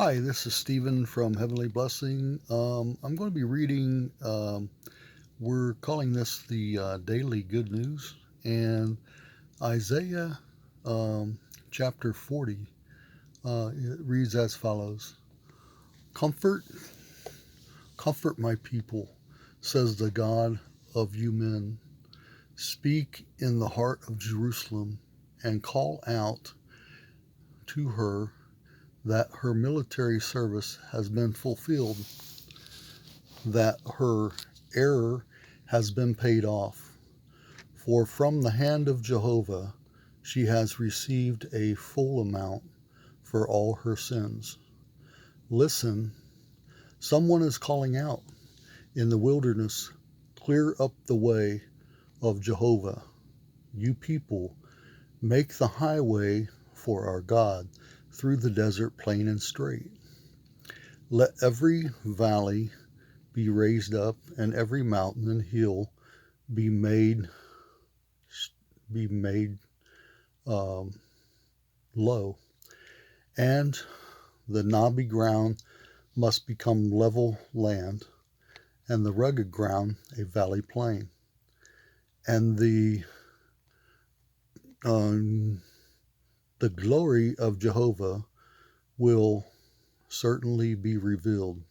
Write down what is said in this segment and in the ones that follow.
Hi, this is Stephen from Heavenly Blessing. I'm going to be reading, we're calling this the Daily Good News, and Isaiah um, chapter 40. It reads as follows: Comfort, comfort my people, says the God of you men. Speak in the heart of Jerusalem and call out to her that her military service has been fulfilled, that her error has been paid off. For from the hand of Jehovah she has received a full amount for all her sins. Listen, someone is calling out in the wilderness, clear up the way of Jehovah. You people, make the highway for our God through the desert plain and straight. Let every valley be raised up and every mountain and hill be made be made um, low, and the knobby ground must become level land, and the rugged ground a valley plain, and um, the glory of Jehovah will certainly be revealed,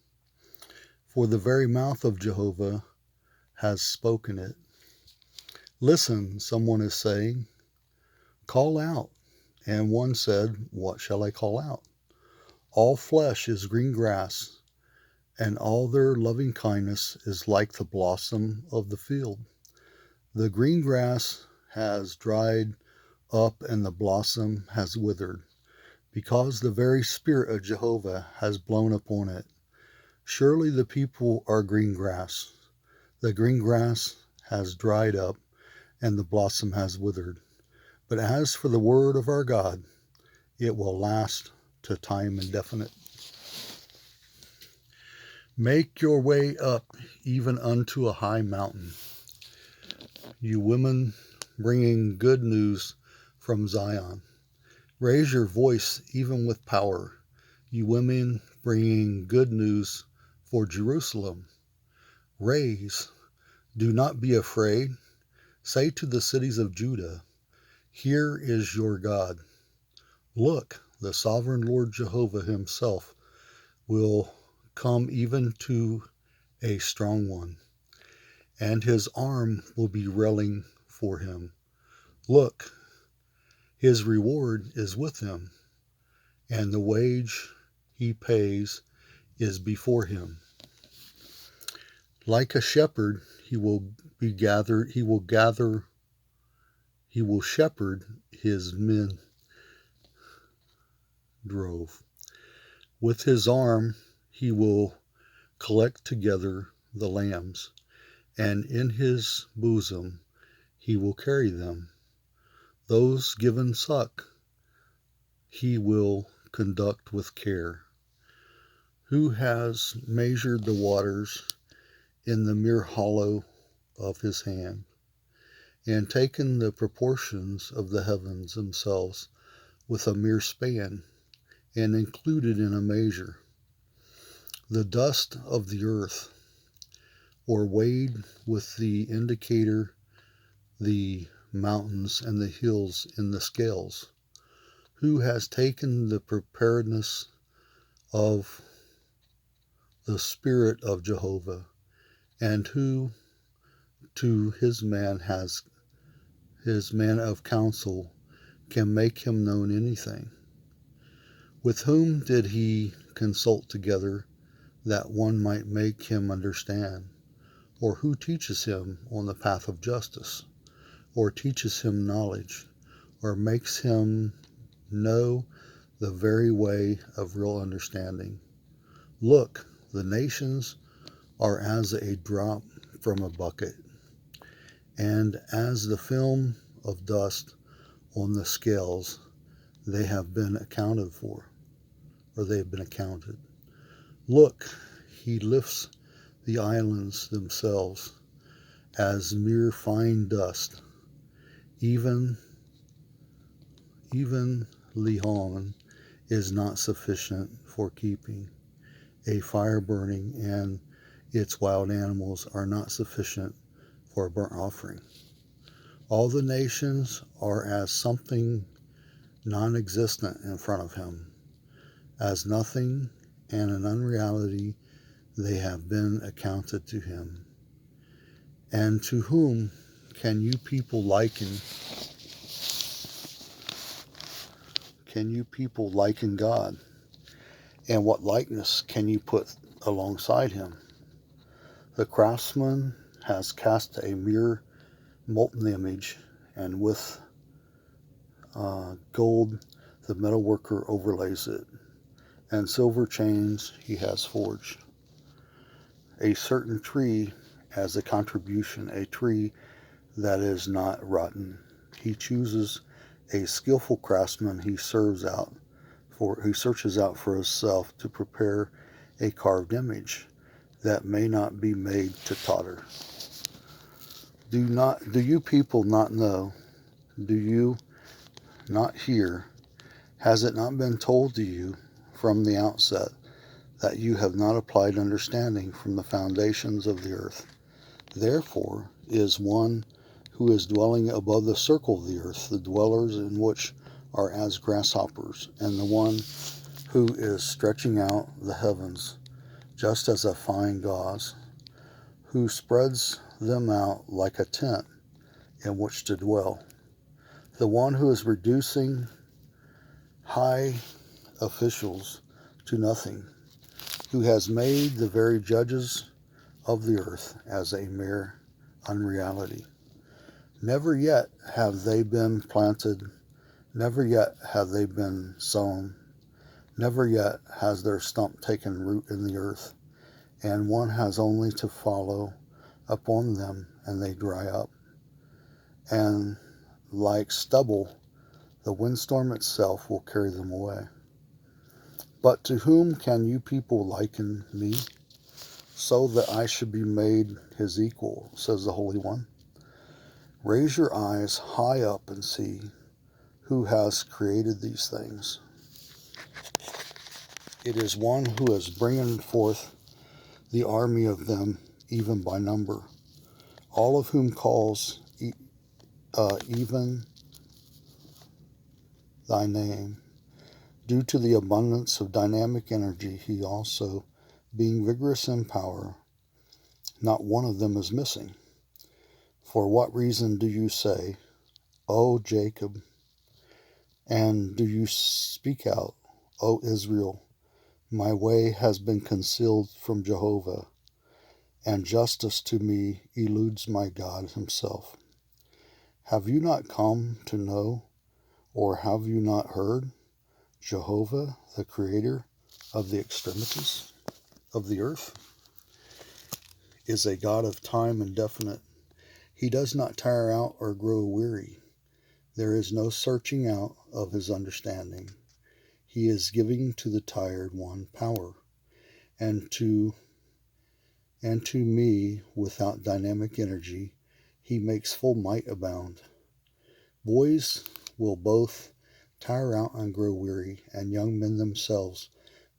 for the very mouth of Jehovah has spoken it. Listen, someone is saying, call out. And one said, what shall I call out? All flesh is green grass, and all their loving kindness is like the blossom of the field. The green grass has dried up and the blossom has withered, because the very spirit of Jehovah has blown upon it. Surely the people are green grass. The green grass has dried up and the blossom has withered. But as for the word of our God, it will last to time indefinite. Make your way up even unto a high mountain, you women bringing good news from Zion. Raise your voice even with power, you women bringing good news for Jerusalem. Raise, do not be afraid. Say to the cities of Judah, here is your God. Look, the sovereign Lord Jehovah himself will come even to a strong one, and his arm will be railing for him. Look, his reward is with him, and the wage he pays is before him. Like a shepherd, he will shepherd his men drove. With his arm he will collect together the lambs, and in his bosom he will carry them. Those given suck he will conduct with care. Who has measured the waters in the mere hollow of his hand, and taken the proportions of the heavens themselves with a mere span, and included in a measure the dust of the earth, or weighed with the indicator the mountains and the hills in the scales? Who has taken the preparedness of the Spirit of Jehovah, and who to his man of counsel can make him known anything? With whom did he consult together that one might make him understand? Or who teaches him on the path of justice, or teaches him knowledge, or makes him know the very way of real understanding? Look, the nations are as a drop from a bucket, and as the film of dust on the scales, they have been accounted for, or they have been accounted. Look, he lifts the islands themselves as mere fine dust, even Lihon is not sufficient for keeping. A fire burning and its wild animals are not sufficient for a burnt offering. All the nations are as something non-existent in front of him, as nothing and an unreality they have been accounted to him. And to whom can you people liken God? And what likeness can you put alongside him? The craftsman has cast a mere molten image, and with gold the metalworker overlays it, and silver chains he has forged. A certain tree as a contribution, a tree that is not rotten. He chooses a skillful craftsman he searches out for himself to prepare a carved image that may not be made to totter. Do you people not know? Do you not hear? Has it not been told to you from the outset that you have not applied understanding from the foundations of the earth? Therefore is one who is dwelling above the circle of the earth, the dwellers in which are as grasshoppers, and the one who is stretching out the heavens just as a fine gauze, who spreads them out like a tent in which to dwell. The one who is reducing high officials to nothing, who has made the very judges of the earth as a mere unreality. Never yet have they been planted, never yet have they been sown, never yet has their stump taken root in the earth, and one has only to follow upon them, and they dry up. And like stubble, the windstorm itself will carry them away. But to whom can you people liken me, so that I should be made his equal, says the Holy One? Raise your eyes high up and see who has created these things. It is one who is bringing forth the army of them, even by number, all of whom calls even thy name. Due to the abundance of dynamic energy, he also, being vigorous in power, not one of them is missing. For what reason do you say, O Jacob, and do you speak out, O Israel, my way has been concealed from Jehovah, and justice to me eludes my God himself? Have you not come to know, or have you not heard? Jehovah, the creator of the extremities of the earth, is a God of time indefinite. He does not tire out or grow weary. There is no searching out of his understanding. He is giving to the tired one power, and to me without dynamic energy, he makes full might abound. Boys will both tire out and grow weary, and young men themselves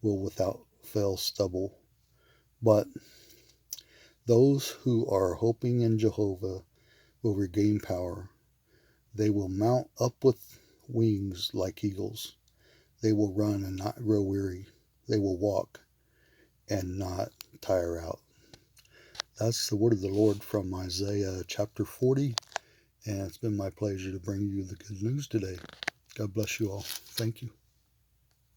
will without fail stumble. But those who are hoping in Jehovah will regain power. They will mount up with wings like eagles. They will run and not grow weary. They will walk and not tire out. That's the word of the Lord from Isaiah chapter 40. And it's been my pleasure to bring you the good news today. God bless you all. Thank you.